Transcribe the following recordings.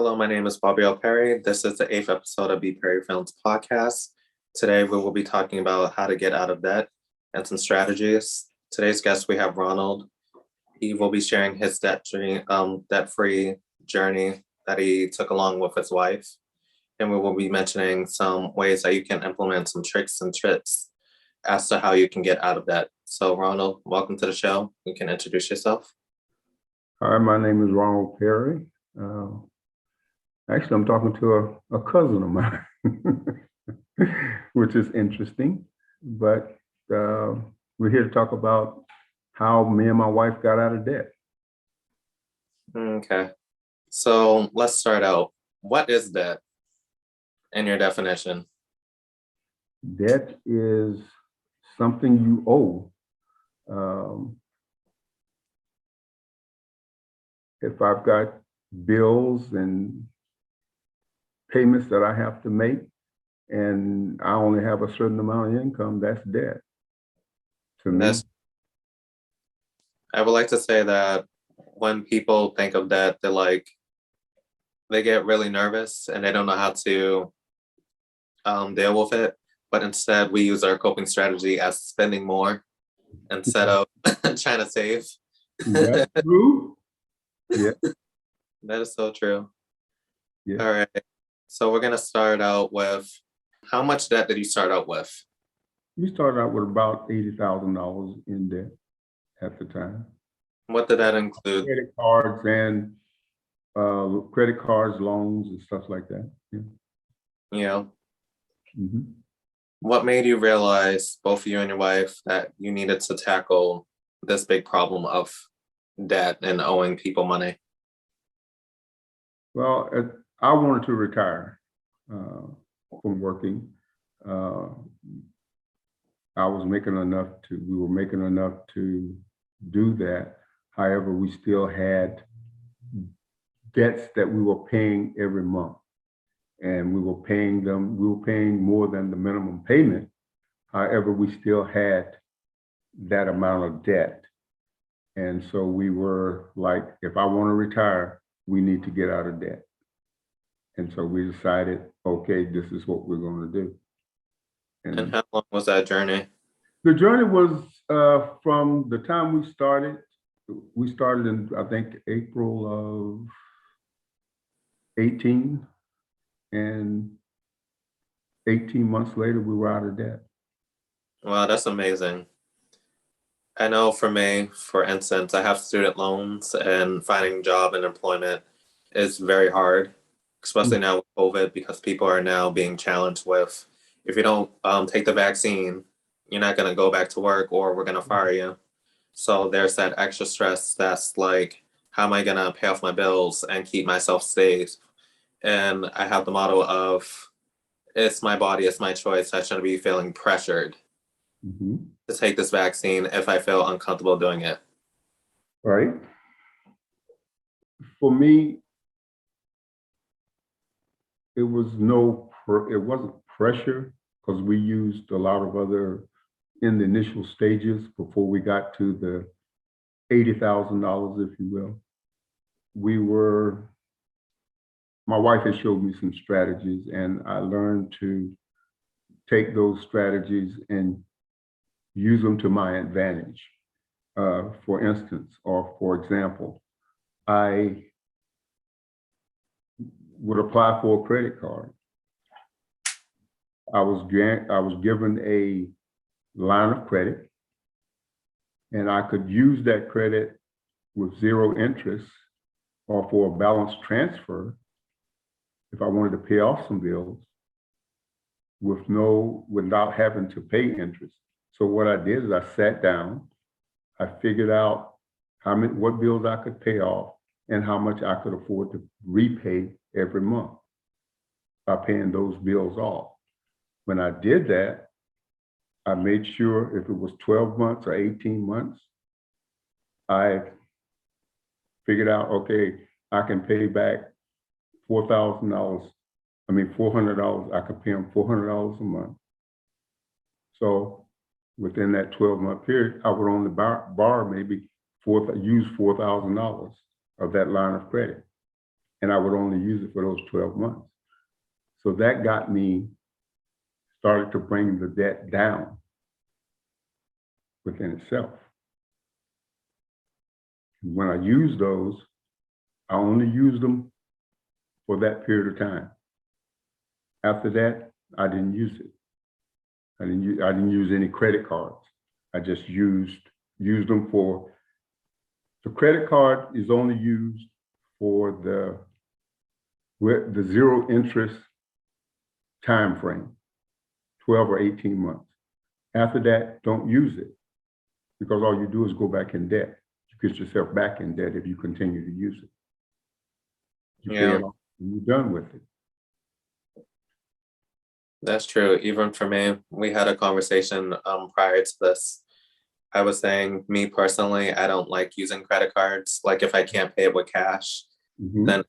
Hello, my name is Bobby L. Perry. This is the 8th episode of BPerryFilms Podcast. Today, we will be talking about how to get out of debt and some strategies. Today's guest, we have Ronald. He will be sharing his debt-free journey that he took along with his wife. And we will be mentioning some ways that you can implement some tricks and tips as to how you can get out of debt. So, Ronald, welcome to the show. You can introduce yourself. Hi, my name is Ronald Perry. Actually, I'm talking to a cousin of mine, which is interesting. But we're here to talk about how me and my wife got out of debt. Okay. So let's start out. What is debt in your definition? Debt is something you owe. If I've got bills and payments that I have to make, and I only have a certain amount of income, that's debt to me. I would like to say that when people think of debt, they get really nervous and they don't know how to deal with it. But instead, we use our coping strategy as spending more instead of trying to save. That's true. Yeah. That is so true. Yeah. All right. So we're going to start out with, how much debt did you start out with? We started out with about $80,000 in debt at the time. What did that include? Credit cards, loans, and stuff like that. Yeah. Yeah. Mm-hmm. What made you realize, both you and your wife, that you needed to tackle this big problem of debt and owing people money? Well, I wanted to retire from working. We were making enough to do that. However, we still had debts that we were paying every month, and we were paying more than the minimum payment. However, we still had that amount of debt. And so we were like, if I want to retire, we need to get out of debt. And so we decided, okay, this is what we're going to do. And how long was that journey? The journey was from the time we started. We started in, I think, April of 18. And 18 months later, we were out of debt. Wow, that's amazing. I know for me, for instance, I have student loans, and finding job and employment is very hard, especially now with COVID, because people are now being challenged with, if you don't take the vaccine, you're not going to go back to work, or we're going to fire you. So there's that extra stress that's like, how am I going to pay off my bills and keep myself safe? And I have the motto of, it's my body, it's my choice. I shouldn't be feeling pressured to take this vaccine if I feel uncomfortable doing it. Right. For me, it wasn't pressure, because we used a lot of other, in the initial stages before we got to the $80,000, if you will. My wife has showed me some strategies, and I learned to take those strategies and use them to my advantage. For instance, or for example, I would apply for a credit card. I was given a line of credit, and I could use that credit with zero interest or for a balance transfer if I wanted to pay off some bills without having to pay interest. So what I did is I sat down, I figured out what bills I could pay off and how much I could afford to repay every month by paying those bills off. When I did that, I made sure if it was 12 months or 18 months, I figured out, okay, I can pay back $400. I could pay them $400 a month. So within that 12-month period, I would only borrow maybe use $4,000 of that line of credit. and I would only use it for those 12 months. So that got me started to bring the debt down within itself. When I used those, I only used them for that period of time. After that, I didn't use it. I didn't use any credit cards. I just used them for, the credit card is only used for the zero interest time frame, 12 or 18 months. After that, don't use it, because all you do is go back in debt. You get yourself back in debt if you continue to use it. You pay it off and you're done with it. That's true. Even for me, we had a conversation prior to this. I was saying, me personally, I don't like using credit cards. Like if I can't pay it with cash, then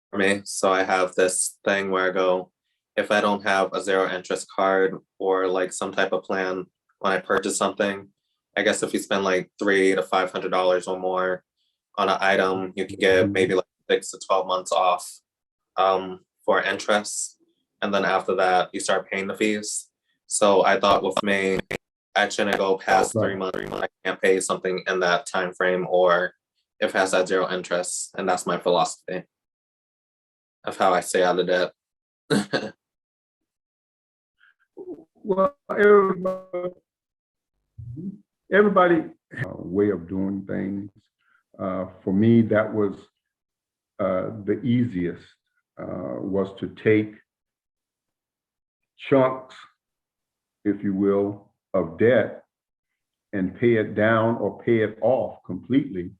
for me. So I have this thing where I go, if I don't have a zero interest card or like some type of plan when I purchase something, I guess if you spend like $300 to $500 or more on an item, you can get maybe like 6 to 12 months off for interest. And then after that, you start paying the fees. So I thought with me, I shouldn't go past 3 months. I can't pay something in that time frame, or if it has that zero interest. And that's my philosophy of how I stay out of debt. Well, everybody has a way of doing things. For me, that was the easiest, was to take chunks, if you will, of debt and pay it down or pay it off completely,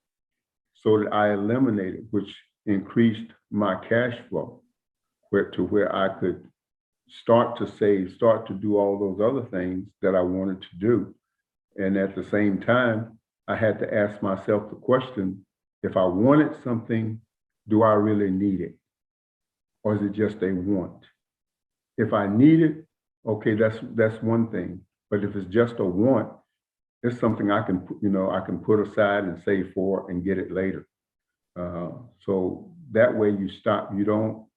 so that I eliminated, which increased my cash flow to where I could start to save, start to do all those other things that I wanted to do. And at the same time, I had to ask myself the question, if I wanted something, do I really need it? Or is it just a want? If I need it, okay, that's one thing. But if it's just a want, it's something I can, I can put aside and save for and get it later. So that way you stop, you don't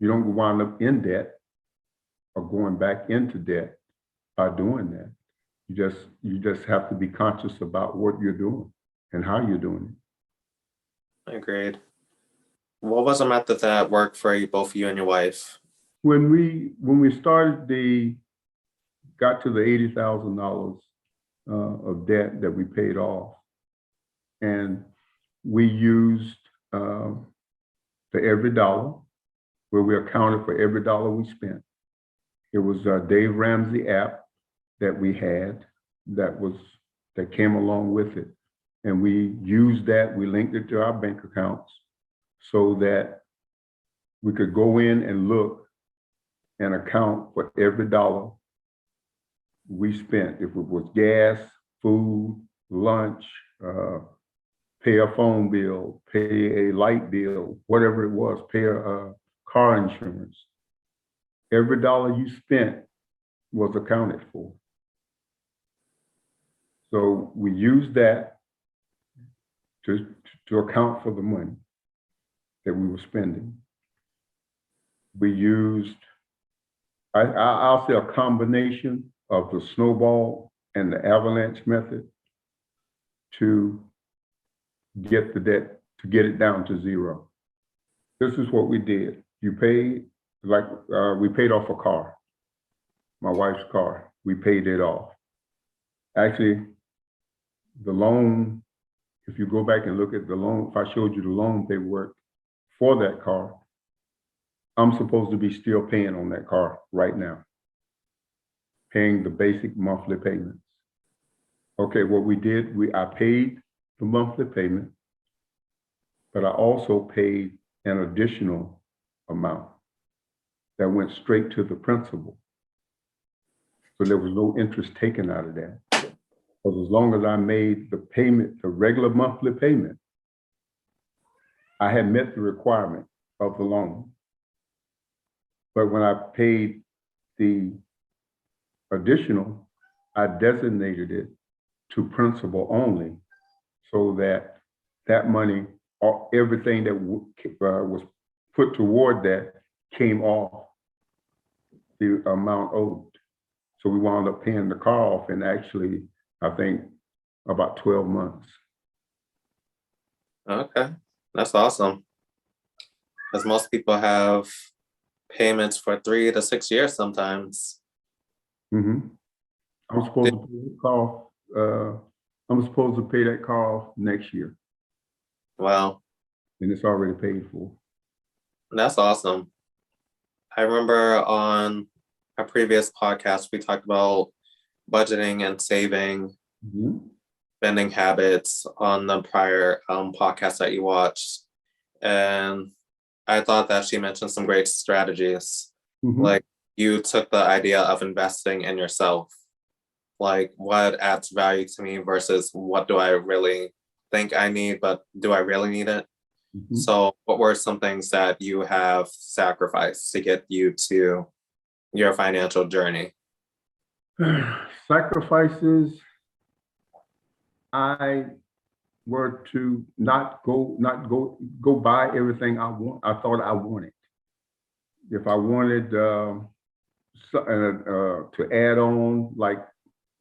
wind up in debt or going back into debt by doing that. You just have to be conscious about what you're doing and how you're doing it. Agreed. What was a method that worked for you, both you and your wife? When we started got to the $80,000 of debt that we paid off, and we used the every dollar, where we accounted for every dollar we spent. It was a Dave Ramsey app that we had that came along with it. And we used that, we linked it to our bank accounts so that we could go in and look and account for every dollar we spent. If it was gas, food, lunch, pay a phone bill, pay a light bill, whatever it was, pay a car insurance. Every dollar you spent was accounted for. So we used that to account for the money that we were spending. We used, I'll say, a combination of the snowball and the avalanche method to get the debt, to get it down to zero. This is what we did. You paid, we paid off a car, my wife's car. We paid it off. Actually, the loan, if you go back and look at the loan, if I showed you the loan paperwork for that car, I'm supposed to be still paying on that car right now, paying the basic monthly payments. Okay, what we did, I paid the monthly payment, but I also paid an additional amount that went straight to the principal. So there was no interest taken out of that. Because as long as I made the payment, the regular monthly payment, I had met the requirement of the loan. But when I paid the additional, I designated it to principal only, so that that money everything that was put toward that came off the amount owed. So we wound up paying the car off in actually, I think, about 12 months. Okay, that's awesome. Because most people have payments for 3 to 6 years sometimes. Mm-hmm. I'm supposed to pay that car. I'm supposed to pay that car off next year. Wow. And it's already paid for. That's awesome. I remember on a previous podcast, we talked about budgeting and saving, spending habits on the prior podcast that you watched. And I thought that she mentioned some great strategies. Like you took the idea of investing in yourself. Like what adds value to me versus what do I really think I need, but do I really need it? So what were some things that you have sacrificed to get you to your financial journey? Sacrifices, I were to not go buy everything I thought I wanted. If I wanted to add on, like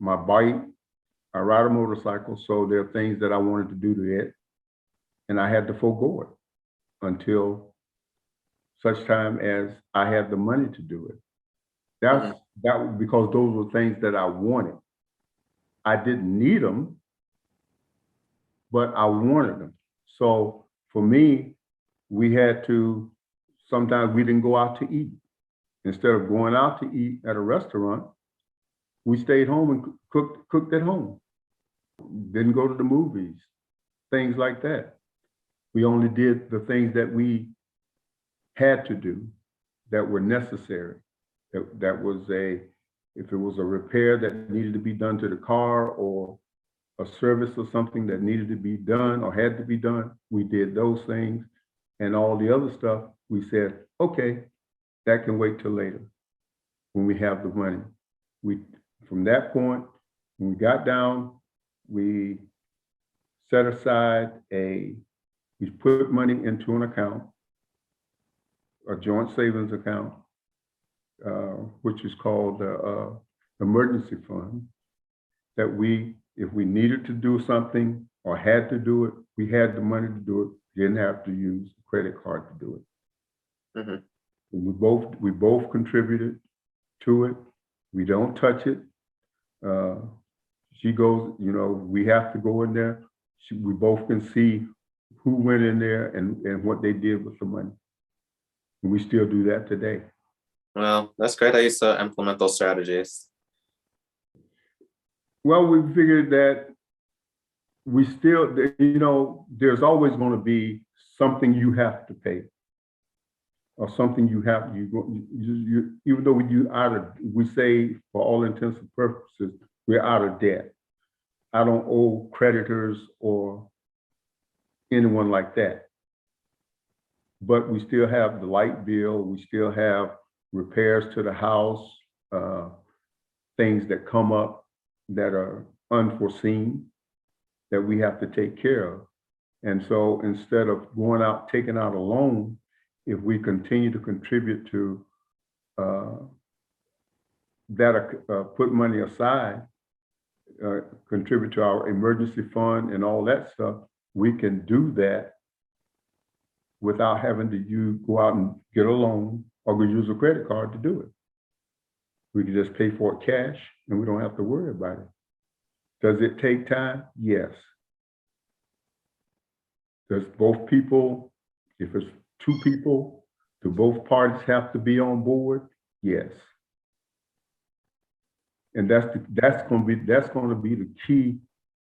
my bike, I ride a motorcycle, so there are things that I wanted to do to it, and I had to forego it until such time as I had the money to do it. That was because those were things that I wanted. I didn't need them, but I wanted them. So for me, sometimes we didn't go out to eat. Instead of going out to eat at a restaurant, we stayed home and cooked at home. Didn't go to the movies, things like that. We only did the things that we had to do that were necessary. That was if it was a repair that needed to be done to the car or a service or something that needed to be done or had to be done, we did those things. And all the other stuff, we said, okay, that can wait till later when we have the money. From that point, when we got down, we set aside we put money into an account, a joint savings account, which is called the emergency fund, that if we needed to do something or had to do it, we had the money to do it. Didn't have to use a credit card to do it. We both contributed to it. We don't touch it. She goes, we have to go in there. We both can see who went in there and what they did with the money. And we still do that today. Well, that's great. I used to implement those strategies. Well, we figured that we still, there's always going to be something you have to pay, or something you even though we say for all intents and purposes, we're out of debt. I don't owe creditors or anyone like that. But we still have the light bill, we still have repairs to the house, things that come up that are unforeseen that we have to take care of. And so instead of going out, taking out a loan, if we continue to contribute to put money aside, contribute to our emergency fund and all that stuff, we can do that without having to go out and get a loan or go use a credit card to do it. We can just pay for it cash and we don't have to worry about it. Does it take time? Yes. Does both people, if it's two people, do both parties have to be on board? Yes. And that's going to be the key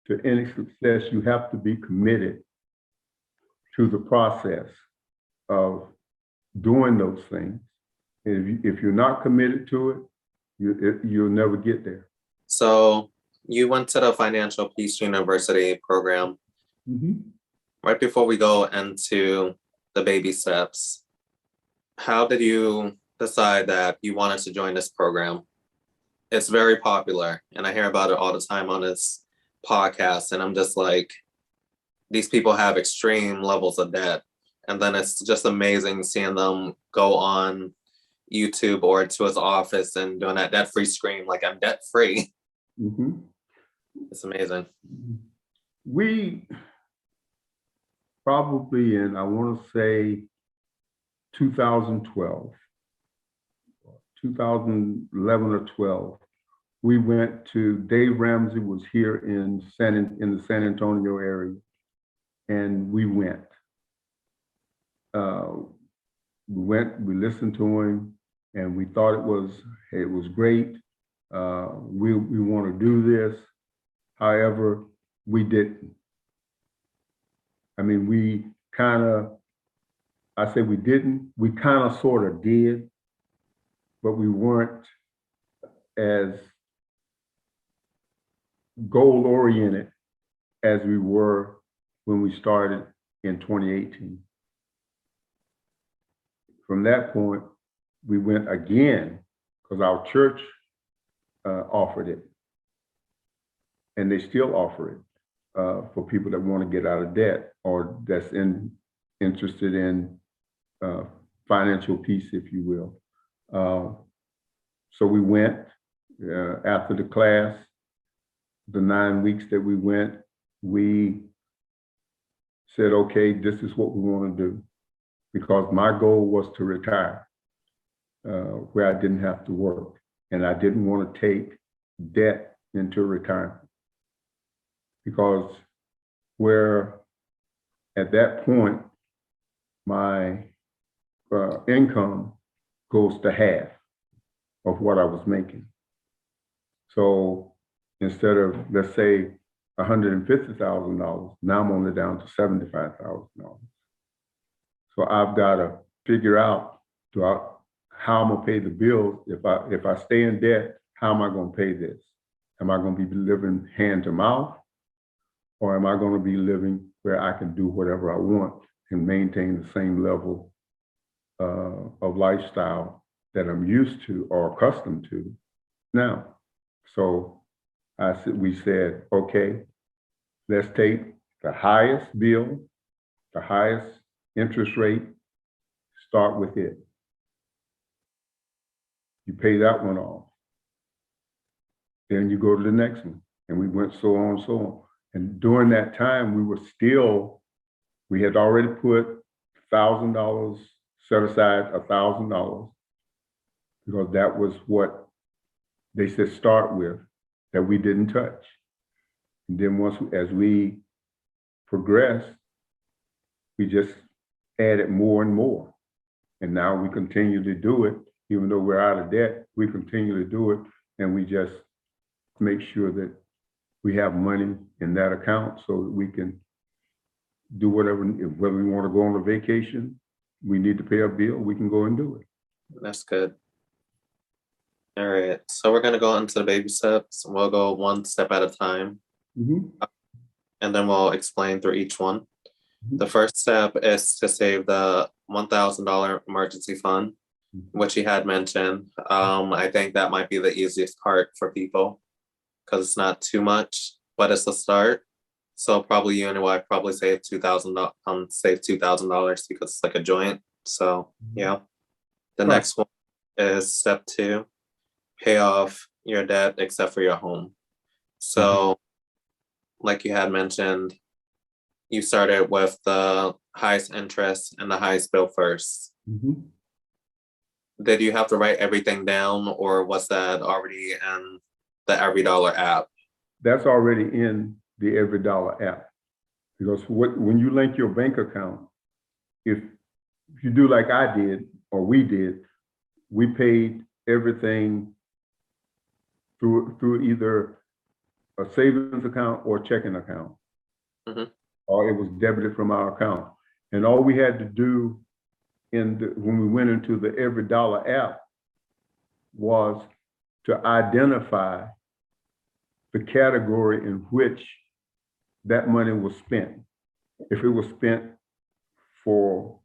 to any success. You have to be committed to the process of doing those things. And if you're not committed to it, you'll never get there. So you went to the Financial Peace University program. Right before we go into the baby steps, how did you decide that you wanted to join this program? It's very popular and I hear about it all the time on this podcast. And I'm just like, these people have extreme levels of debt. And then it's just amazing seeing them go on YouTube or to his office and doing that debt-free scream, like, I'm debt-free. Mm-hmm. It's amazing. We probably in, I want to say 2012, 2011 or 12, we went to, Dave Ramsey was here in the San Antonio area, and we went. We listened to him, and we thought it was great. We want to do this. However, we didn't. I mean, we kind of sort of did, but we weren't as goal-oriented as we were when we started in 2018. From that point, we went again because our church offered it, and they still offer it for people that want to get out of debt or that's interested in financial peace, if you will. So we went after the class, the 9 weeks that we went, we said, okay, this is what we want to do, because my goal was to retire where I didn't have to work, and I didn't want to take debt into retirement, because where at that point my income goes to half of what I was making. So instead of, let's say, $150,000, now I'm only down to $75,000. So I've got to figure out how I'm gonna pay the bills. If I stay in debt, how am I gonna pay this? Am I gonna be living hand to mouth, or am I gonna be living where I can do whatever I want and maintain the same level of lifestyle that I'm used to or accustomed to now? So we said, okay, let's take the highest bill, the highest interest rate, start with it. You pay that one off. Then you go to the next one. And we went so on and so on. And during that time, we had already put $1,000, set aside $1,000, because that was what they said start with, that we didn't touch. And then as we progressed, we just added more and more. And now we continue to do it, even though we're out of debt, we continue to do it, and we just make sure that we have money in that account so that we can do whatever, whether we want to go on a vacation, we need to pay a bill, we can go and do it. That's good. All right, so we're going to go into the baby steps. We'll go one step at a time, and then we'll explain through each one. The first step is to save the $1,000 emergency fund, which you had mentioned. I think that might be the easiest part for people because it's not too much, but it's a start. So probably you and your wife probably save $2,000 because it's like a joint. So yeah. The next one is step 2, pay off your debt except for your home. So like you had mentioned, you started with the highest interest and the highest bill first. Did you have to write everything down, or was that already in the EveryDollar app? That's already in the EveryDollar app, because when you link your bank account, if you do like I did or we did, we paid everything through either a savings account or checking account, or it was debited from our account. And all we had to do when we went into the EveryDollar app was to identify the category in which that money was spent. If it was spent for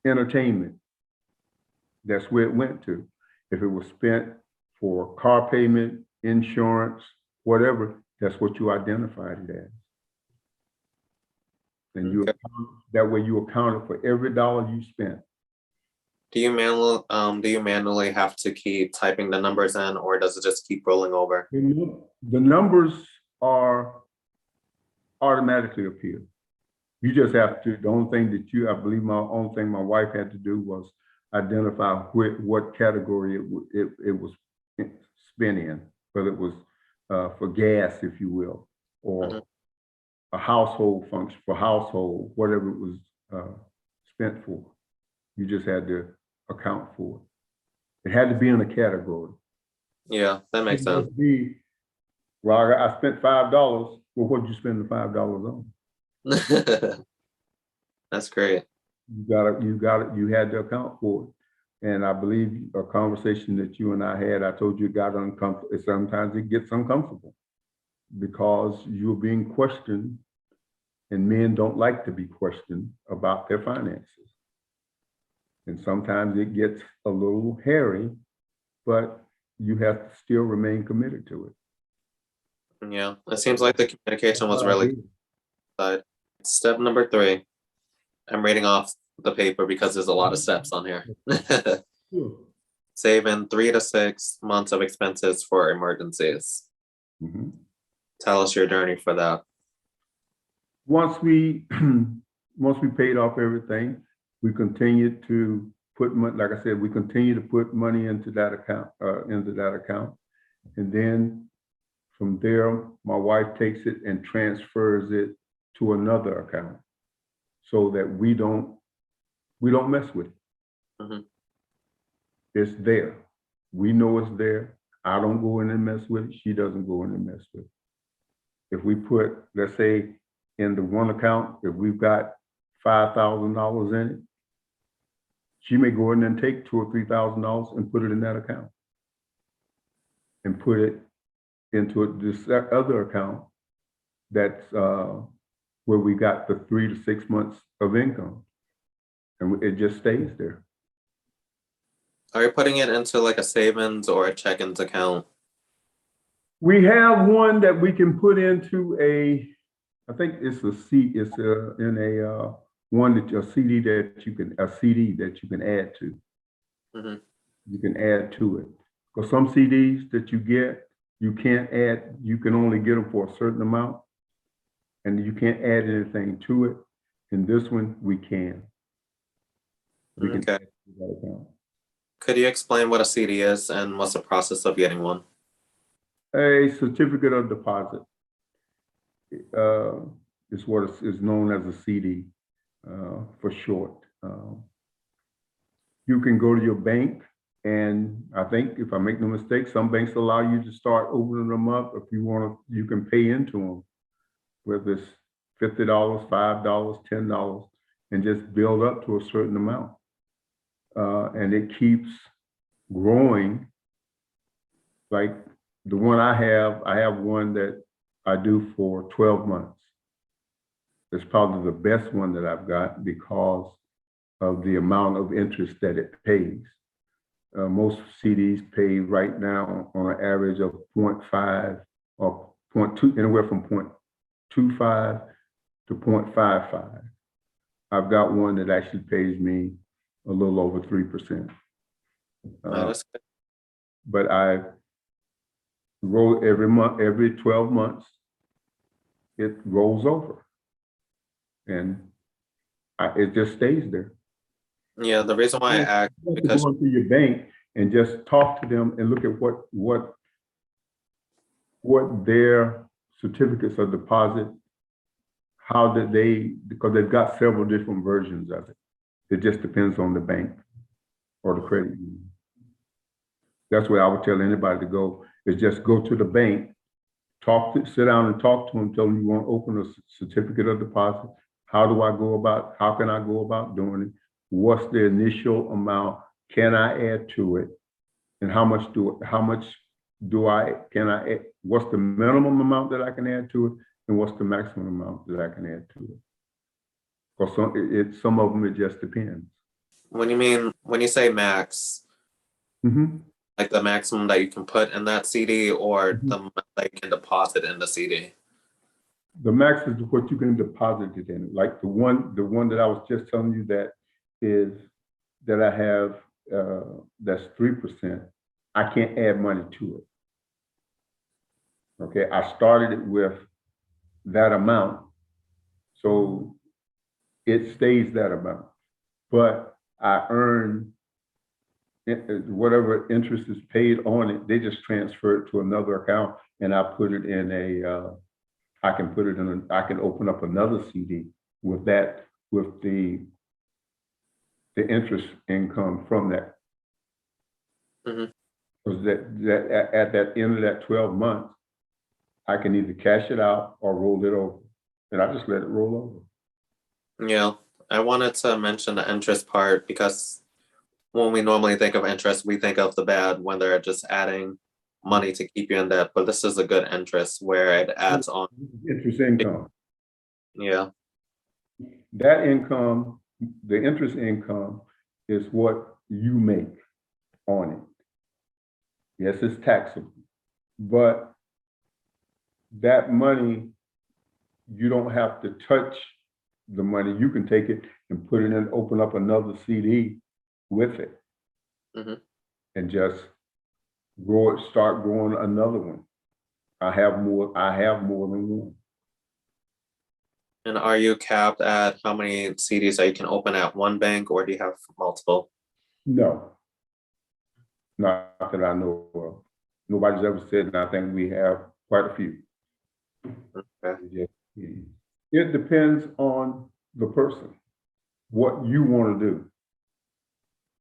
entertainment, that's where it went to. If it was spent for car payment, insurance, whatever, that's what you identified it as. And that way you accounted for every dollar you spent. Do you manually have to keep typing the numbers in, or does it just keep rolling over? The numbers are automatically appear. You just have to, the only thing that I believe my only thing my wife had to do was identify what category it was spent in, whether it was for gas, if you will, or a household function for household, whatever it was spent for. You just had to account for it. It had to be in a category. Yeah, that makes sense. Well, I spent $5. Well, what did you spend the $5 on? That's great. You had to account for it. And I believe a conversation that you and I had, I told you it got uncomfortable. Sometimes it gets uncomfortable because you're being questioned, and men don't like to be questioned about their finances. And sometimes it gets a little hairy, but you have to still remain committed to it. Yeah, it seems like the communication was really good. Step number 3. I'm reading off the paper because there's a lot of steps on here. Sure. Saving 3 to 6 months of expenses for emergencies. Mm-hmm. Tell us your journey for that. Once we paid off everything, we continued to put money. Like I said, we continue to put money into that account. And then from there, my wife takes it and transfers it to another account, so that we don't mess with it. Mm-hmm. It's there. We know it's there. I don't go in and mess with it. She doesn't go in and mess with it. If we put, let's say, in the one account, if we've got $5,000 in it, she may go in and take $2,000 or $3,000 and put it in that account, and put it into this other account that's where we got the 3 to 6 months of income, and it just stays there. Are you putting it into like a savings or a check-ins account? We have one that we can put into I think it's a CD that you can add to. Mm-hmm. You can add to it. Because some CDs that you get, you can't add, you can only get them for a certain amount, and you can't add anything to it. In this one, we can. We can add to that account. Could you explain what a CD is and what's the process of getting one? A certificate of deposit is what is known as a CD for short. You can go to your bank, and I think, if I make no mistake, some banks allow you to start opening them up. If you want to, you can pay into them, whether it's $50, $5, $10, and just build up to a certain amount. And it keeps growing. Like the one I have one that I do for 12 months. It's probably the best one that I've got because of the amount of interest that it pays. Most CDs pay right now on an average of 0.5 or 0.2, anywhere from 0.25 to 0.55. I've got one that actually pays me a little over 3%. That's good. But I roll every month, every 12 months, it rolls over, and it just stays there. Yeah, the reason why I asked, because go to your bank and just talk to them and look at what their certificates of deposit, how did they, because they've got several different versions of it. It just depends on the bank or the credit union. That's where I would tell anybody to go, is just go to the bank, sit down and talk to them, tell them you want to open a certificate of deposit. How can I go about doing it? What's the initial amount? Can I add to it? And what's the minimum amount that I can add to it? And what's the maximum amount that I can add to it? Because some of them, it just depends. When you say max, like the maximum that you can put in that CD, or the amount that you can deposit in the CD? The max is what you can deposit it in. Like the one that I was just telling you that I have that's 3%. I can't add money to it. Okay, I started it with that amount, so it stays that amount. But I earn whatever interest is paid on it. They just transfer it to another account, and I put it in I can open up another CD with that, with the interest income from that. Mhm. Because that at that end of that 12 months, I can either cash it out or roll it over, and I just let it roll over. Yeah, I wanted to mention the interest part because when we normally think of interest, we think of the bad when they're just adding money to keep you in debt. But this is a good interest where it adds on. Interest income. Yeah. That income, the interest income, is what you make on it. Yes, it's taxable, but that money, you don't have to touch the money. You can take it and put it in, open up another CD with it, and just grow it, start growing another one. I have more than one. And are you capped at how many CDs that you can open at one bank, or do you have multiple? No, not that I know of. Nobody's ever said, and I think we have quite a few. Okay. It depends on the person, what you want to do,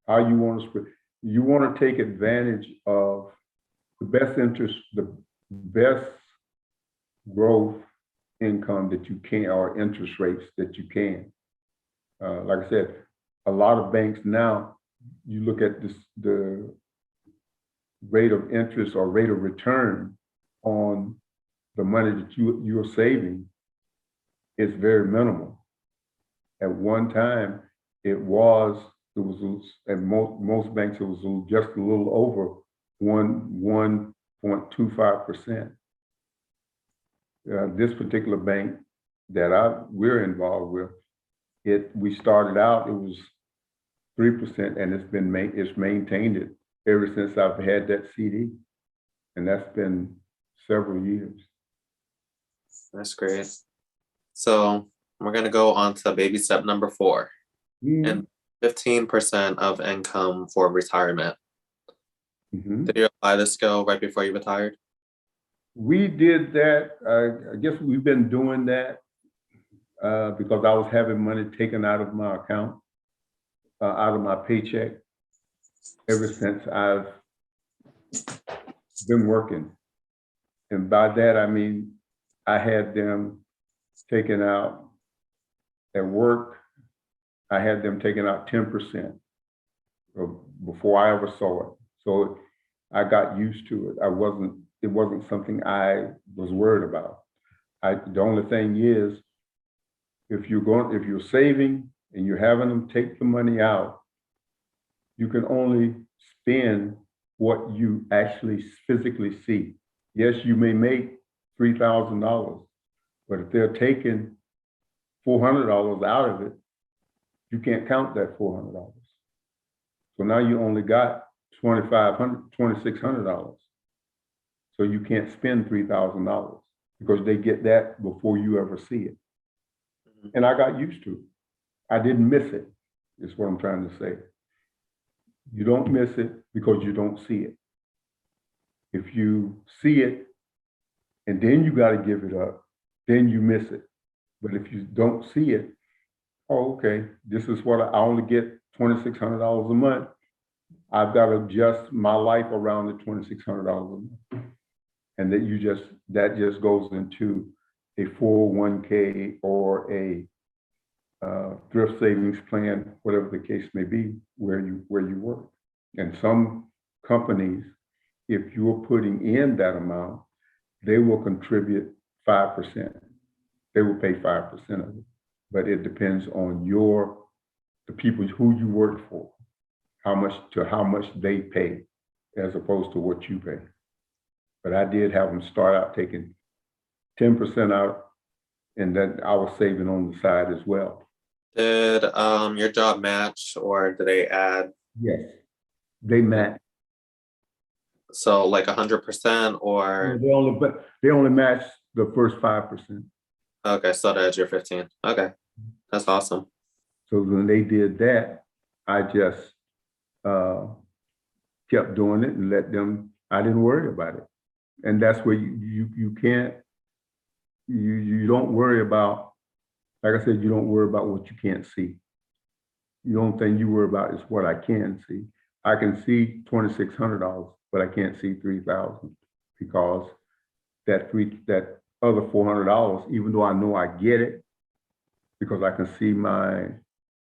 how you want to spread. You want to take advantage of the best interest, the best growth income that you can, or interest rates that you can. Like I said, a lot of banks now, you look at the rate of interest or rate of return on the money that you're saving is very minimal. At one time, it was at most banks, it was just a little over 1.25%. This particular bank that we're involved with, we started out, it was 3%, and it's maintained it ever since I've had that CD, and that's been several years. That's great. So we're gonna go on to baby step number 4, and 15% of income for retirement. Did you apply this skill right before you retired? We did that. I guess we've been doing that because I was having money taken out of my account, out of my paycheck, ever since I've been working. And by that, I mean, I had them taken out at work. I had them taken out 10% before I ever saw it. So I got used to it. It wasn't something I was worried about. The only thing is, if you're saving and you're having them take the money out, you can only spend what you actually physically see. Yes, you may make $3,000, but if they're taking $400 out of it, you can't count that $400. So now you only got $2,600. So you can't spend $3,000 because they get that before you ever see it. And I got used to it. I didn't miss it, is what I'm trying to say. You don't miss it because you don't see it. If you see it and then you got to give it up, then you miss it. But if you don't see it, oh, okay, this is what I only get $2,600 a month. I've got to adjust my life around the $2,600 a month. And that just goes into a 401k or a thrift savings plan, whatever the case may be, where you work. And some companies, if you're putting in that amount, they will contribute 5%. They will pay 5% of it. But it depends on the people who you work for, how much they pay, as opposed to what you pay. But I did have them start out taking 10% out and then I was saving on the side as well. Did your job match, or did they add? Yes, they match. So like 100%, or They only match the first 5%. okay, so that's your 15. Okay, that's awesome. So when they did that, I just kept doing it and let them. I didn't worry about it, and that's where you can't. You don't worry about. Like I said, you don't worry about what you can't see. The only thing you worry about is what I can see. I can see $2,600, but I can't see $3,000 because that other $400, even though I know I get it, because I can see my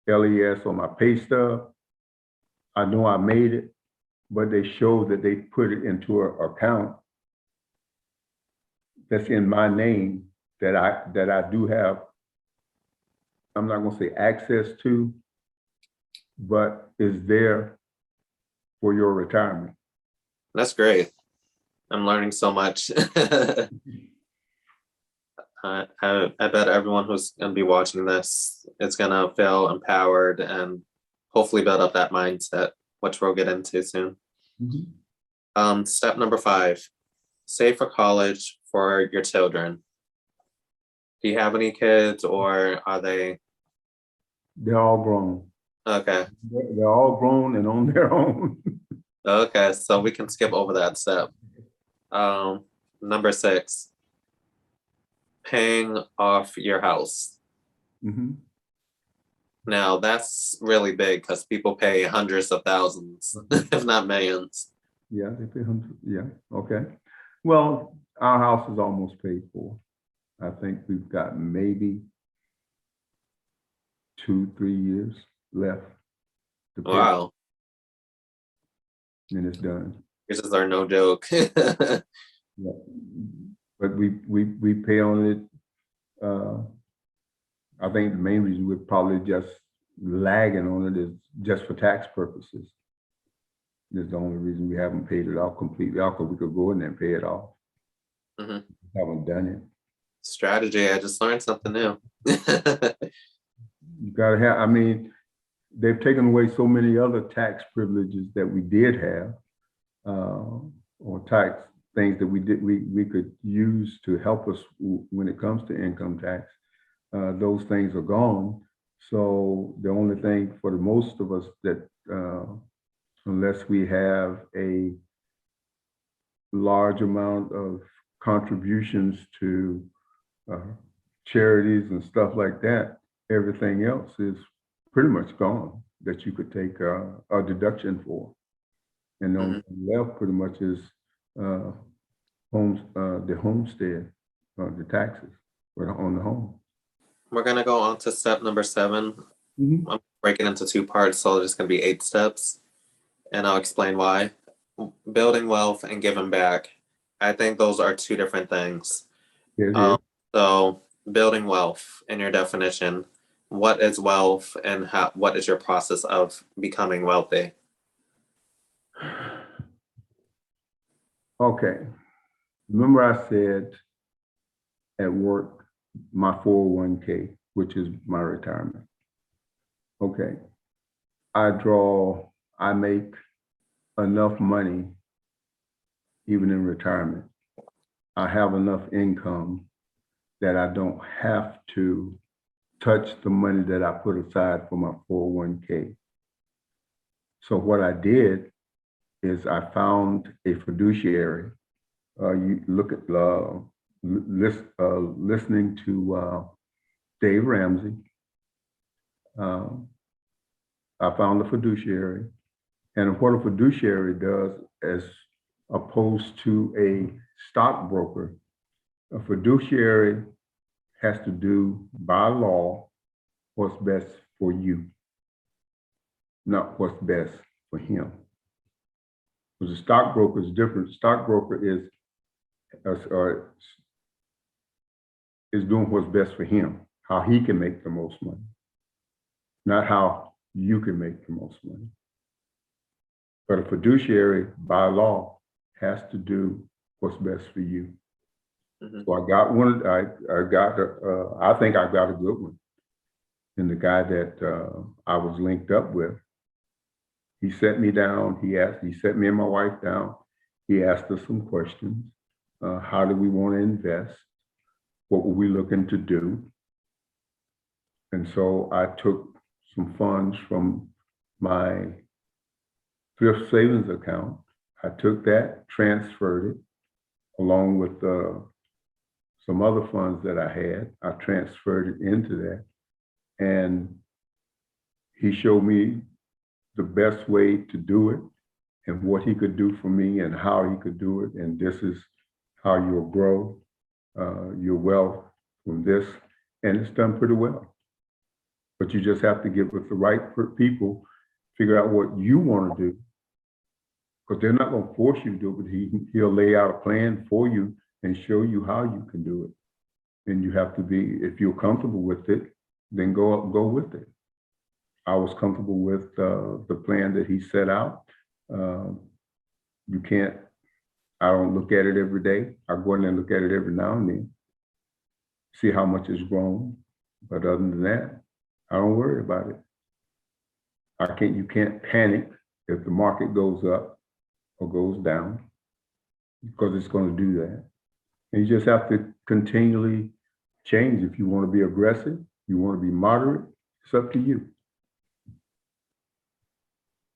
LES or my pay stub, I know I made it, but they show that they put it into an account that's in my name that I do have. I'm not going to say access to, but is there for your retirement. That's great. I'm learning so much. I bet everyone who's going to be watching this is going to feel empowered and hopefully build up that mindset, which we'll get into soon. Mm-hmm. Step number 5, save for college for your children. Do you have any kids, or are they? They're all grown. Okay. They're all grown and on their own. Okay, so we can skip over that step. Number 6, paying off your house. Mm-hmm. Now that's really big because people pay hundreds of thousands, if not millions. Yeah, they pay hundreds. Yeah, okay. Well, our house is almost paid for. I think we've got maybe 2-3 years left to pay. Wow. And it's done. Yours are no joke. Yeah. But we pay on it. I think the main reason we're probably just lagging on it is just for tax purposes. That's the only reason we haven't paid it off completely off, because we could go in there and pay it off. Mm-hmm. We haven't done it. Strategy. I just learned something new. You gotta have, I mean, they've taken away so many other tax privileges that we did have, or tax things that we could use to help us when it comes to income tax. Those things are gone. So the only thing for the most of us that, unless we have a large amount of contributions to charities and stuff like that, everything else is pretty much gone that you could take a deduction for. And the only thing left pretty much is the homestead, the taxes on the home. We're going to go on to step number 7. Mm-hmm. I'm breaking into 2 parts, so there's going to be 8 steps, and I'll explain why. Building wealth and giving back. I think those are 2 different things. So building wealth, in your definition, what is wealth, and what is your process of becoming wealthy? Okay. Remember I said at work, my 401k, which is my retirement. Okay. I make enough money, even in retirement. I have enough income that I don't have to touch the money that I put aside for my 401k. So what I did is I found a fiduciary. You look at listening to Dave Ramsey. I found a fiduciary, and what a fiduciary does, as opposed to a stockbroker, a fiduciary has to do by law what's best for you, not what's best for him. Because a stockbroker is different. Stockbroker is doing what's best for him, how he can make the most money, not how you can make the most money. But a fiduciary, by law, has to do what's best for you. Mhm. So I got one. I think I got a good one. And the guy that I was linked up with, he sat me down. He sat me and my wife down. He asked us some questions. How do we want to invest? What were we looking to do? And so I took some funds from my thrift savings account. I took that, transferred it, along with some other funds that I had. I transferred it into that. And he showed me the best way to do it and what he could do for me and how he could do it. And this is how you'll grow your wealth from this. And it's done pretty well. But you just have to get with the right people, figure out what you want to do. Because they're not going to force you to do it, but he'll lay out a plan for you and show you how you can do it. And you have to be, if you're comfortable with it, then go with it. I was comfortable with the plan that he set out. I don't look at it every day. I go in and look at it every now and then, see how much it's grown. But other than that, I don't worry about it. You can't panic if the market goes up or goes down, because it's going to do that. And you just have to continually change. If you want to be aggressive, you want to be moderate, it's up to you.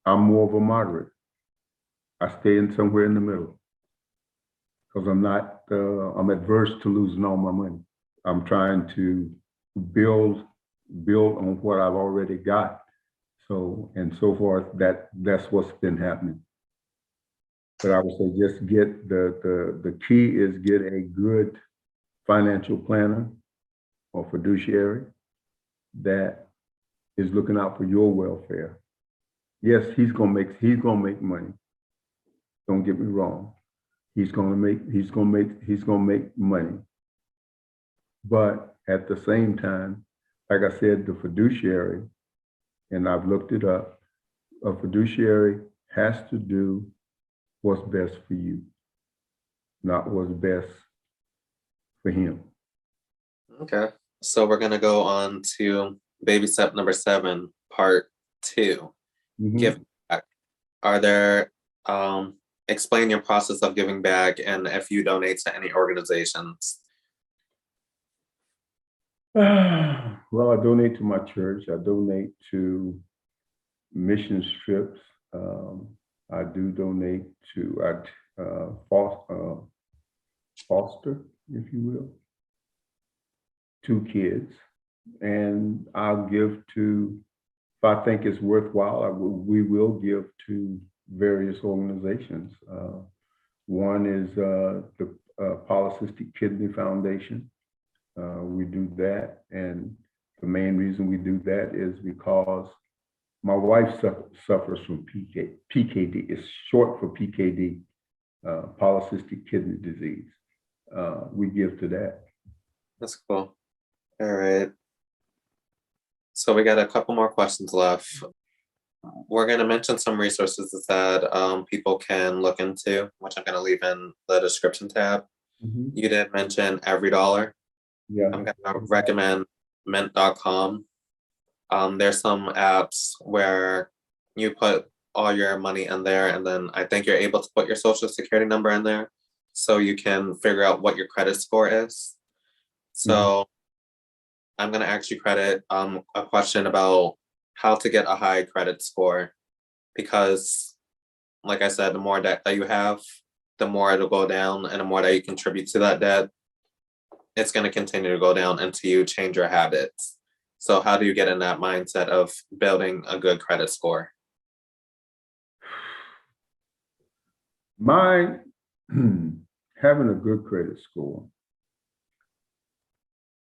I'm more of a moderate. I stay in somewhere in the middle because I'm adverse to losing all my money. I'm trying to build on what I've already got. So far, that's what's been happening. But I would say just get the key is get a good financial planner or fiduciary that is looking out for your welfare. Yes, he's gonna make money. Don't get me wrong. He's gonna make money. But at the same time, like I said, the fiduciary, and I've looked it up, a fiduciary has to do what's best for you, not what's best for him. Okay. So we're going to go on to baby step number 7, part 2. Mm-hmm. Give back. Are there, explain your process of giving back and if you donate to any organizations. Well, I donate to my church. I donate to mission trips. I do donate to foster, if you will, 2 kids. And I'll give to, if I think it's worthwhile, we will give to various organizations. One is the Polycystic Kidney Foundation. We do that, and the main reason we do that is because my wife suffers from PKD. It's short for PKD, polycystic kidney disease. We give to that. That's cool. All right. So we got a couple more questions left. We're going to mention some resources that people can look into, which I'm going to leave in the description tab. Mm-hmm. You did mention EveryDollar. Yeah. I'm going to recommend mint.com. There's some apps where you put all your money in there, and then I think you're able to put your social security number in there so you can figure out what your credit score is. So I'm going to ask you a question about how to get a high credit score, because like I said, the more debt that you have, the more it'll go down, and the more that you contribute to that debt, it's going to continue to go down until you change your habits. So how do you get in that mindset of building a good credit score? Having a good credit score.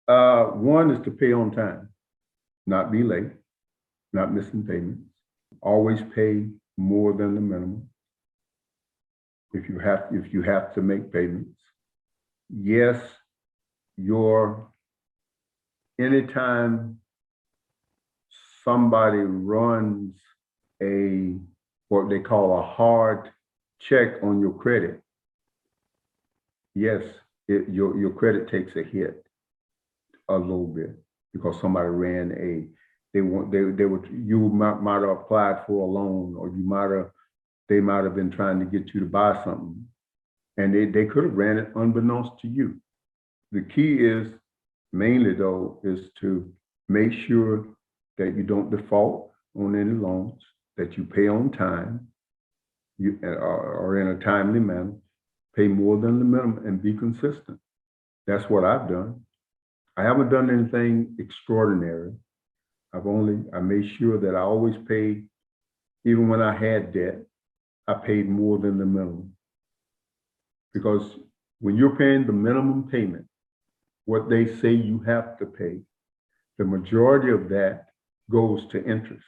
One is to pay on time, not be late, not missing payments. Always pay more than the minimum if you have to make payments. Yes, anytime somebody runs what they call a hard check on your credit, yes, your credit takes a hit a little bit because somebody ran you might have applied for a loan, or they might have been trying to get you to buy something, and they could have ran it unbeknownst to you. The key is mainly though is to make sure that you don't default on any loans, that you pay on time, or in a timely manner, pay more than the minimum, and be consistent. That's what I've done. I haven't done anything extraordinary. I made sure that I always paid, even when I had debt, I paid more than the minimum. Because when you're paying the minimum payment, what they say you have to pay, the majority of that goes to interest.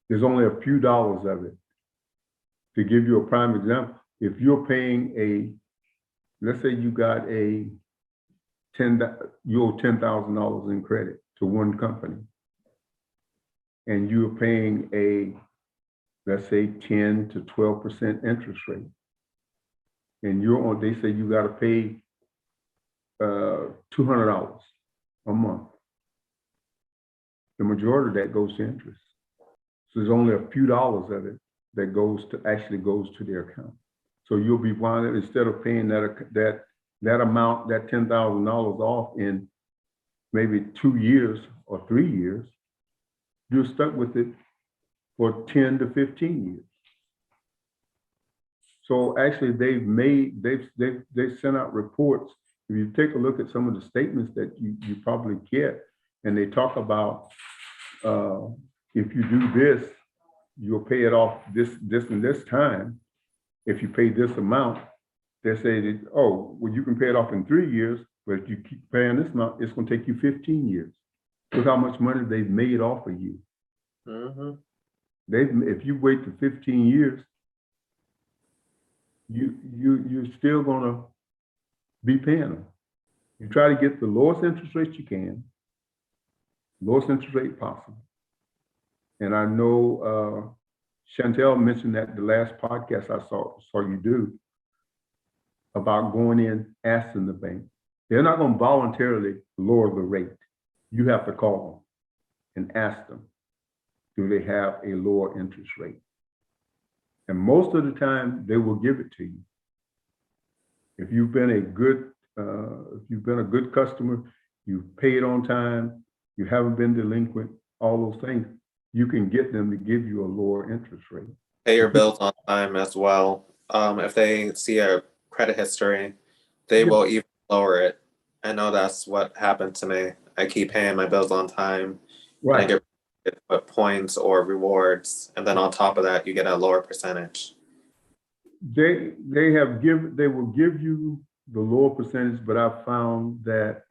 There's only a few dollars of it. To give you a prime example, if you're paying let's say you got you owe $10,000 in credit to one company, and you're paying let's say 10 to 12% interest rate, and they say you got to pay $200 a month. The majority of that goes to interest. So there's only a few dollars of it that actually goes to their account. So you'll be winding, instead of paying that amount, that $10,000 off in maybe 2 years or 3 years, you're stuck with it for 10 to 15 years. So actually they've sent out reports. If you take a look at some of the statements that you probably get, and they talk about if you do this, you'll pay it off this and this time. If you pay this amount, they say that, oh, well, you can pay it off in 3 years, but if you keep paying this amount, it's going to take you 15 years. Look how much money they've made off of you. Mm-hmm. If you wait for 15 years, you're still going to be paying them. You try to get the lowest interest rate you can, lowest interest rate possible. And I know Chantel mentioned that the last podcast I saw you do about going in, asking the bank. They're not going to voluntarily lower the rate. You have to call them and ask them, do they have a lower interest rate? And most of the time, they will give it to you. If you've been a good customer, you've paid on time, you haven't been delinquent, all those things, you can get them to give you a lower interest rate. Pay your bills on time as well. If they see a credit history, they will even lower it. I know that's what happened to me. I keep paying my bills on time. Right. And I get points or rewards, and then on top of that, you get a lower percentage. They will give you the lower percentage, but I've found that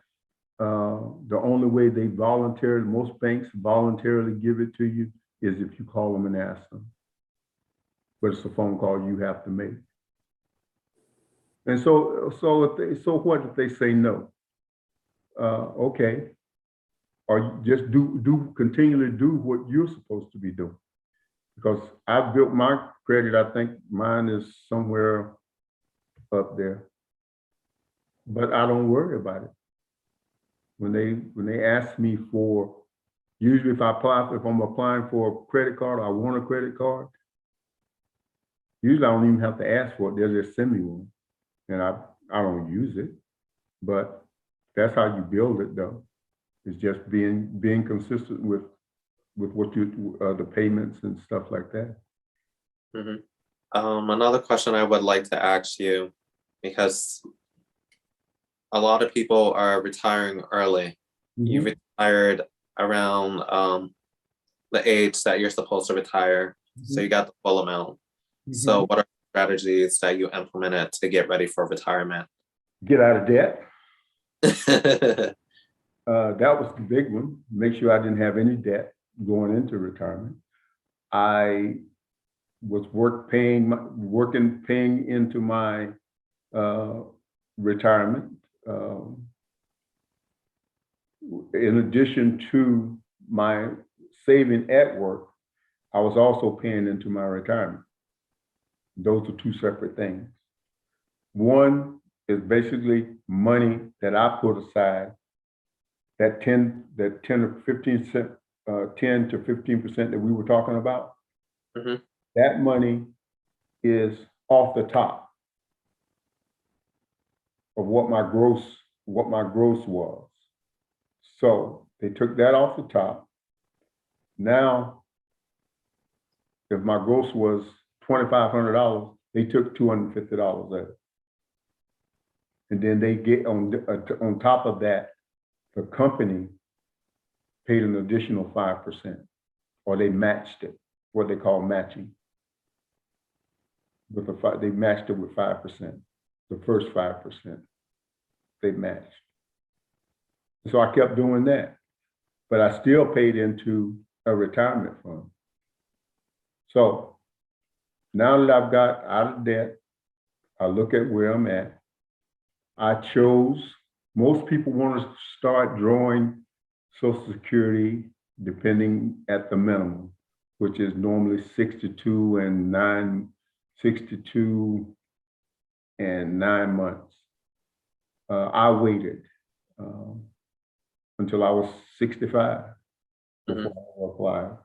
the only way most banks voluntarily give it to you is if you call them and ask them. But it's a phone call you have to make. And so what if they say no? Okay. Or you just continually do what you're supposed to be doing. Because I've built my credit, I think mine is somewhere up there. But I don't worry about it. When they ask me for, usually if I'm applying for a credit card, I want a credit card, usually I don't even have to ask for it. They'll just send me one. And I don't use it. But that's how you build it though. It's just being consistent with what the payments and stuff like that. Mm-hmm. Another question I would like to ask you, because a lot of people are retiring early. Mm-hmm. You retired around the age that you're supposed to retire, so you got the full amount. Mm-hmm. So what are strategies that you implemented to get ready for retirement? Get out of debt. That was the big one. Make sure I didn't have any debt going into retirement. I was paying into my retirement. In addition to my saving at work, I was also paying into my retirement. Those are two separate things. One is basically money that I put aside, that 10 or 15 cent, 10 to 15% that we were talking about. Mm-hmm. That money is off the top of what my gross was. So they took that off the top. Now, if my gross was $2,500, they took $250 out of it. And then they get on top of that, the company paid an additional 5%, or they matched it, what they call matching. They matched it with 5%, the first 5%, they matched. So I kept doing that, but I still paid into a retirement fund. So now that I've got out of debt, I look at where I'm at. Most people want to start drawing Social Security depending at the minimum, which is normally 62 and 9 months. I waited until I was 65 before I applied.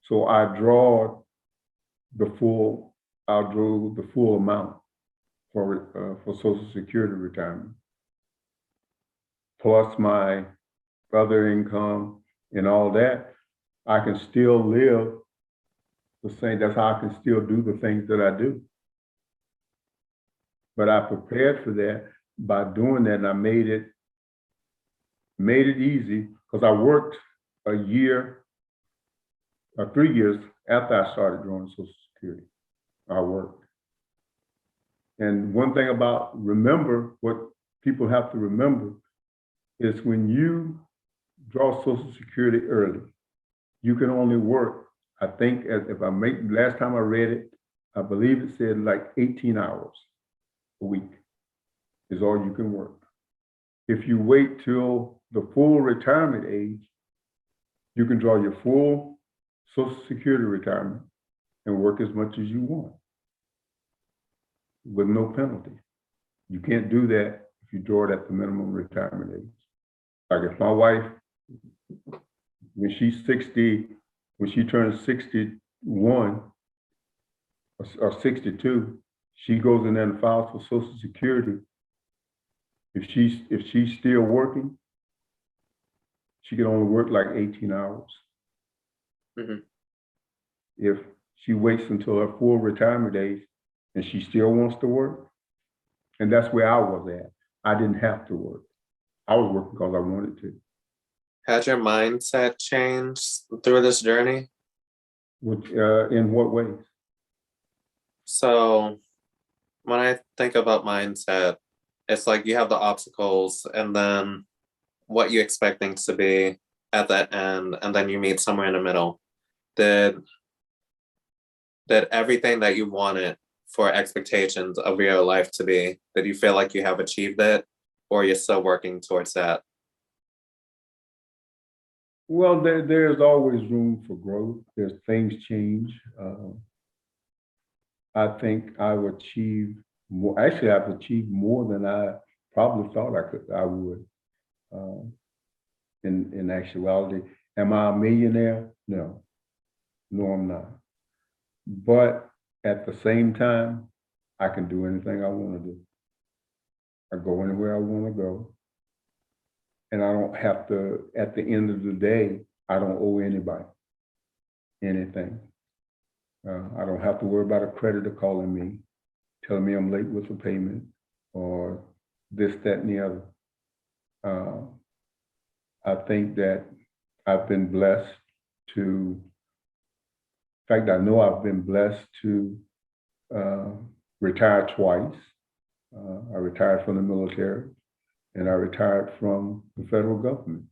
So I drew the full amount for Social Security retirement, plus my other income and all that. I can still live the same. That's how I can still do the things that I do. But I prepared for that by doing that, and I made it easy, because I worked a year or 3 years after I started drawing Social Security. I worked. And one thing what people have to remember is when you draw Social Security early, you can only work, I think, last time I read it, I believe it said like 18 hours a week is all you can work. If you wait till the full retirement age, you can draw your full Social Security retirement and work as much as you want with no penalty. You can't do that if you draw it at the minimum retirement age. Like if my wife, when she turns 61 or 62, she goes in there and files for Social Security. If she's still working, she can only work like 18 hours. Mm-hmm. If she waits until her full retirement age and she still wants to work, and that's where I was at. I didn't have to work. I was working because I wanted to. Has your mindset changed through this journey? In what ways? So when I think about mindset, it's like you have the obstacles and then what you expect things to be at that end, and then you meet somewhere in the middle. Did everything that you wanted for expectations of your life to be, did you feel like you have achieved it, or you're still working towards that? Well, there's always room for growth. There's things change. I think I've achieved more. Actually, I've achieved more than I probably thought I would. In actuality, am I a millionaire? No, I'm not. But at the same time, I can do anything I want to do. I go anywhere I want to go. And I don't have to, at the end of the day, I don't owe anybody anything. I don't have to worry about a creditor calling me, telling me I'm late with a payment or this, that, and the other. I think that I've been blessed in fact, I know I've been blessed to retire twice. I retired from the military and I retired from the federal government.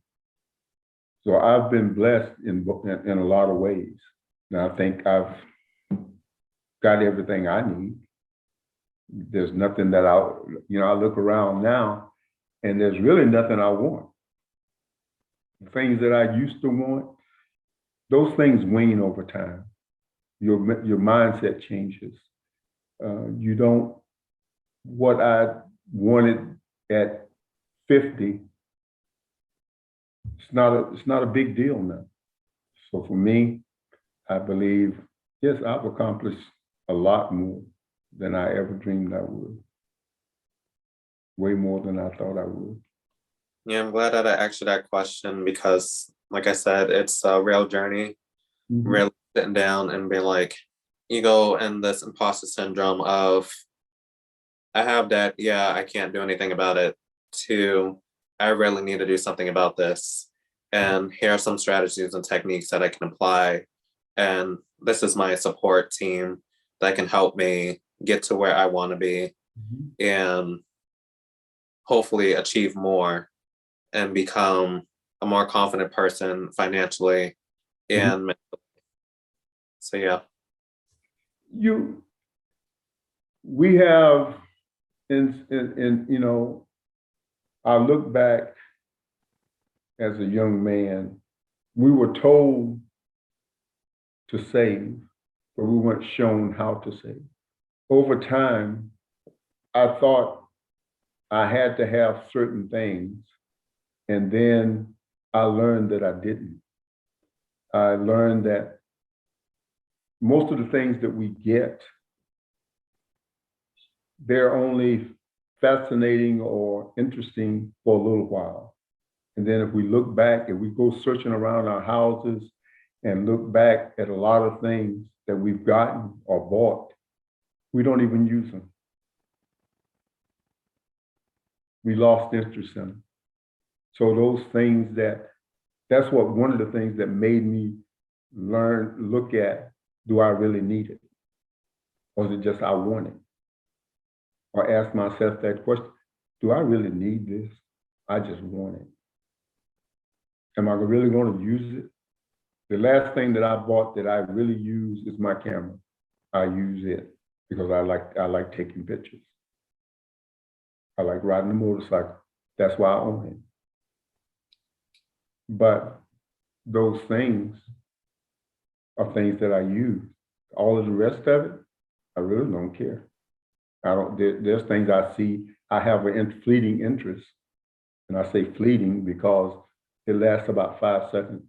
So I've been blessed in a lot of ways. And I think I've got everything I need. There's nothing that I look around now and there's really nothing I want. The things that I used to want, those things wane over time. Your mindset changes. What I wanted at 50, it's not a big deal now. So for me, I believe, yes, I've accomplished a lot more than I ever dreamed I would. Way more than I thought I would. Yeah, I'm glad that I asked you that question because, like I said, it's a real journey. Really sitting down and being like, you go in this imposter syndrome of, I have that, yeah, I can't do anything about it, to, I really need to do something about this. And here are some strategies and techniques that I can apply. And this is my support team that can help me get to where I want to be and hopefully achieve more and become a more confident person financially and mentally. So yeah. We have, in I look back as a young man, we were told to save, but we weren't shown how to save. Over time, I thought I had to have certain things, and then I learned that I didn't. I learned that most of the things that we get, they're only fascinating or interesting for a little while. And then if we look back and we go searching around our houses and look back at a lot of things that we've gotten or bought, we don't even use them. We lost interest in them. So those things that's one of the things that made me look at, do I really need it? Or is it just I want it? Or ask myself that question, do I really need this? I just want it. Am I really going to use it? The last thing that I bought that I really use is my camera. I use it because I like taking pictures. I like riding a motorcycle. That's why I own it. But those things are things that I use. All of the rest of it, I really don't care. There's things I see, I have a fleeting interest. And I say fleeting because it lasts about 5 seconds.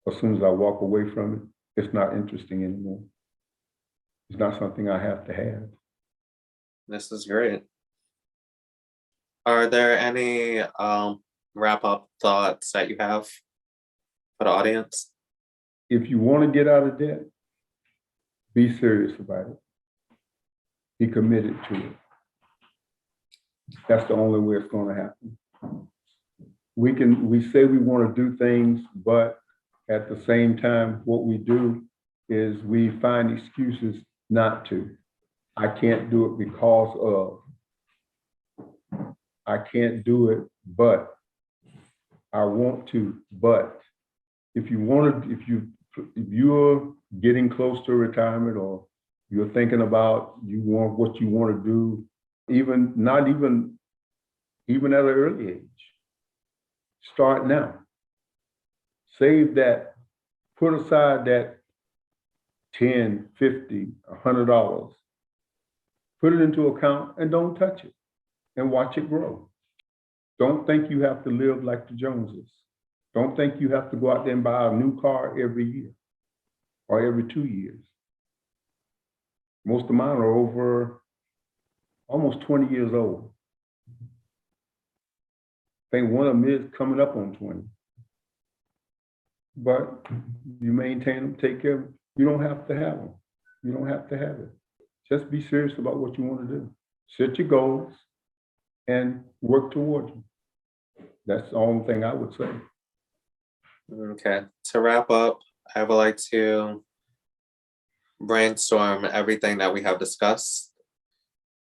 As soon as I walk away from it, it's not interesting anymore. It's not something I have to have. This is great. Are there any wrap-up thoughts that you have for the audience? If you want to get out of debt, be serious about it. Be committed to it. That's the only way it's going to happen. We say we want to do things, but at the same time, what we do is we find excuses not to. I can't do it because of. I can't do it, but I want to. But if you're getting close to retirement, or you're thinking about what you want to do, even at an early age, start now. Save that, put aside that $10, $50, $100. Put it into account and don't touch it, and watch it grow. Don't think you have to live like the Joneses. Don't think you have to go out there and buy a new car every year or every 2 years. Most of mine are over almost 20 years old. I think one of them is coming up on 20. But you maintain them, take care of them. You don't have to have them. You don't have to have it. Just be serious about what you want to do. Set your goals and work towards them. That's the only thing I would say. Okay. To wrap up, I would like to brainstorm everything that we have discussed.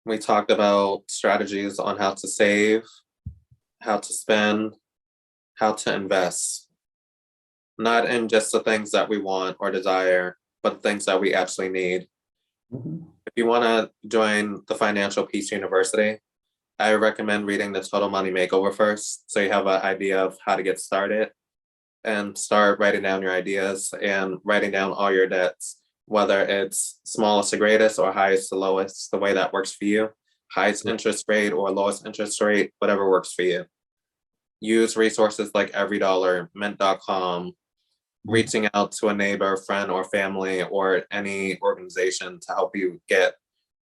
We talked about strategies on how to save, how to spend, how to invest. Not in just the things that we want or desire, but the things that we actually need. If you want to join the Financial Peace University, I recommend reading the Total Money Makeover first, so you have an idea of how to get started, and start writing down your ideas and writing down all your debts, whether it's smallest to greatest or highest to lowest, the way that works for you. highest interest rate or lowest interest rate, whatever works for you. Use resources like EveryDollar, Mint.com, reaching out to a neighbor, friend, or family, or any organization to help you get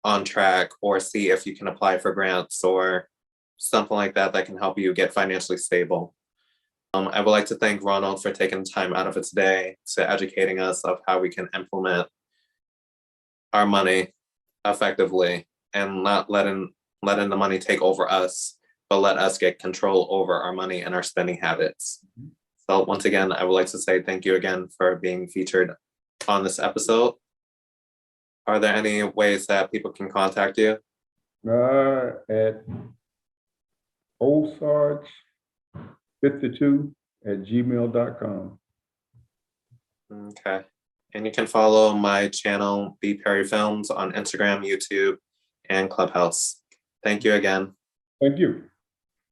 on track, or see if you can apply for grants or something like that that can help you get financially stable. I would like to thank Ronald for taking time out of his day to educating us of how we can implement our money effectively and not letting the money take over us, but let us get control over our money and our spending habits. So once again, I would like to say thank you again for being featured on this episode. Are there any ways that people can contact you? At oldsarge52@gmail.com. Okay. And you can follow my channel, BPerryFilms, on Instagram, YouTube, and Clubhouse. Thank you again. Thank you.